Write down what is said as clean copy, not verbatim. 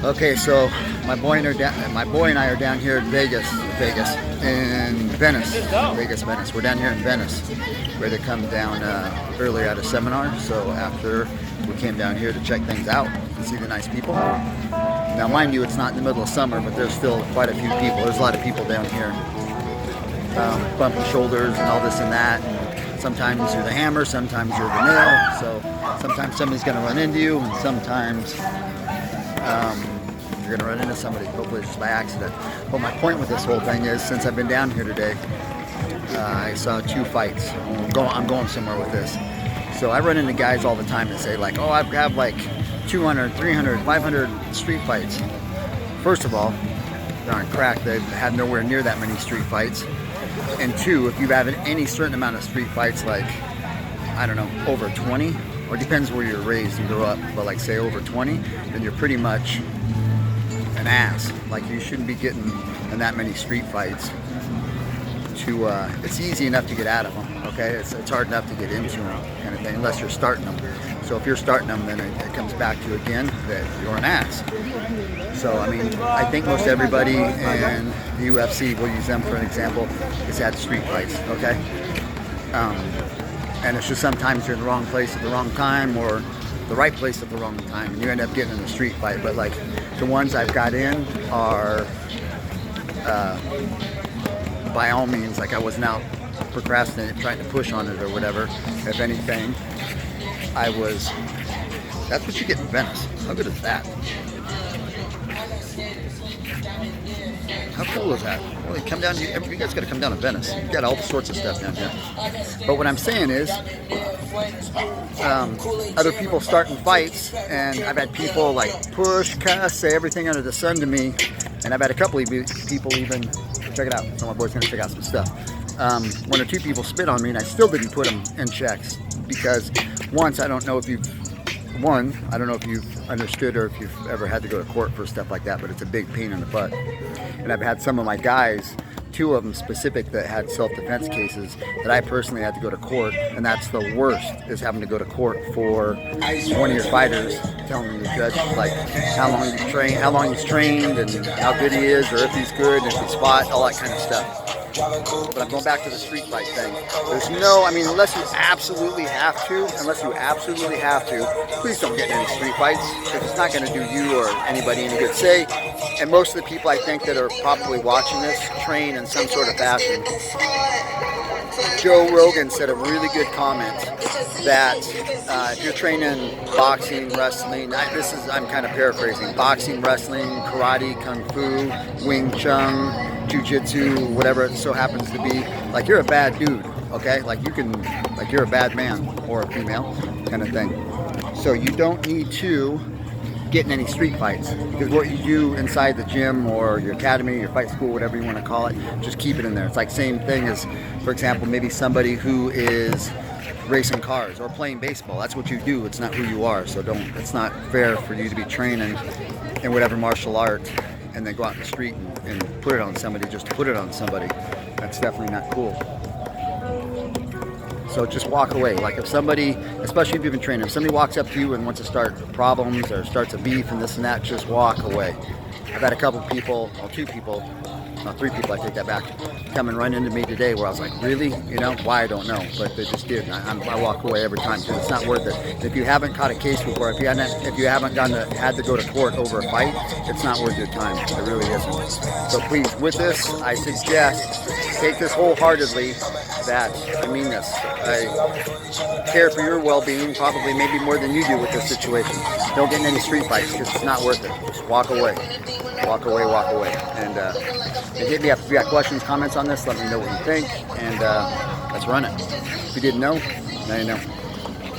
Okay, so my boy and I are down here in Vegas, in Venice, Venice. We're down here in Venice, ready to come down early at a seminar. So after we came down here to check things out and see the nice people. Now, mind you, it's not in the middle of summer, but there's still quite a few people. There's a lot of people down here, bumping shoulders and all this and that. Sometimes you're the hammer, sometimes you're the nail. So sometimes somebody's going to run into you, and sometimes you're going to run into somebody, hopefully just by accident. But my point with this whole thing is, since I've been down here today, I saw 2 fights. I'm going somewhere with this. So I run into guys all the time that say like, oh, I have like 200, 300, 500 street fights. First of all, darn crack, they've had nowhere near that many street fights. And 2, if you've had any certain amount of street fights, like, I don't know, over 20, or it depends where you're raised and grow up, but like say over 20, then you're pretty much an ass. Like, you shouldn't be getting in that many street fights. It's easy enough to get out of them, okay? It's hard enough to get into them, kind of thing, unless you're starting them. So if you're starting them, then it comes back to, again, that you're an ass. So, I mean, I think most everybody in the UFC, we'll use them for an example, has had street fights, okay? And it's just sometimes you're in the wrong place at the wrong time, or the right place at the wrong time, and you end up getting in a street fight. But like, the ones I've got in are, by all means, like, I wasn't out procrastinating, trying to push on it or whatever. If anything, that's what you get in Venice. How good is that? How cool is that? Well, you come down, you guys got to come down to Venice. You've got all sorts of stuff down here. But what I'm saying is, other people starting fights, and I've had people like push, cuss, say everything under the sun to me, and I've had a couple of people even, check it out, so my boy's gonna check out some stuff. 1 or 2 people spit on me, and I still didn't put them in checks, because I don't know if you've understood or if you've ever had to go to court for stuff like that, but it's a big pain in the butt. And I've had some of my guys, 2 of them specific, that had self-defense cases that I personally had to go to court, and that's the worst, is having to go to court for one of your fighters telling the judge like how long he's trained and how good he is, or if he's good, if he's fought, all that kind of stuff. But I'm going back to the street fight thing. There's no, I mean, unless you absolutely have to, please don't get in any street fights, because it's not going to do you or anybody any good. Say, and most of the people I think that are probably watching this train in some sort of fashion. Joe Rogan said a really good comment that if you're training boxing, wrestling, I'm kind of paraphrasing, boxing, wrestling, karate, kung fu, Wing Chun, jiu-jitsu, whatever it so happens to be, like, you're a bad dude, okay? Like, you're a bad man or a female kind of thing. So you don't need to get in any street fights, because what you do inside the gym or your academy, your fight school, whatever you want to call it, just keep it in there. It's like same thing as, for example, maybe somebody who is racing cars or playing baseball. That's what you do. It's not who you are. So it's not fair for you to be training in whatever martial art and then go out in the street and put it on somebody just to put it on somebody. That's definitely not cool. So just walk away. Like, if somebody, especially if you've been training, if somebody walks up to you and wants to start problems or starts a beef and this and that, just walk away. I've had a couple people, well, 2 people, no, 3 people, I take that back, come and run into me today where I was like, really? You know, why, I don't know, but they just did. I walk away every time, because it's not worth it. If you haven't caught a case before, if you haven't had to go to court over a fight, it's not worth your time. It really isn't. So please, with this, I suggest take this wholeheartedly. That I mean this. I care for your well-being, probably maybe more than you do with this situation. Don't get in any street fights, because it's not worth it. Just walk away. Walk away, walk away. And hit me up if you got questions, comments on this. Let me know what you think, and let's run it. If you didn't know, now you know.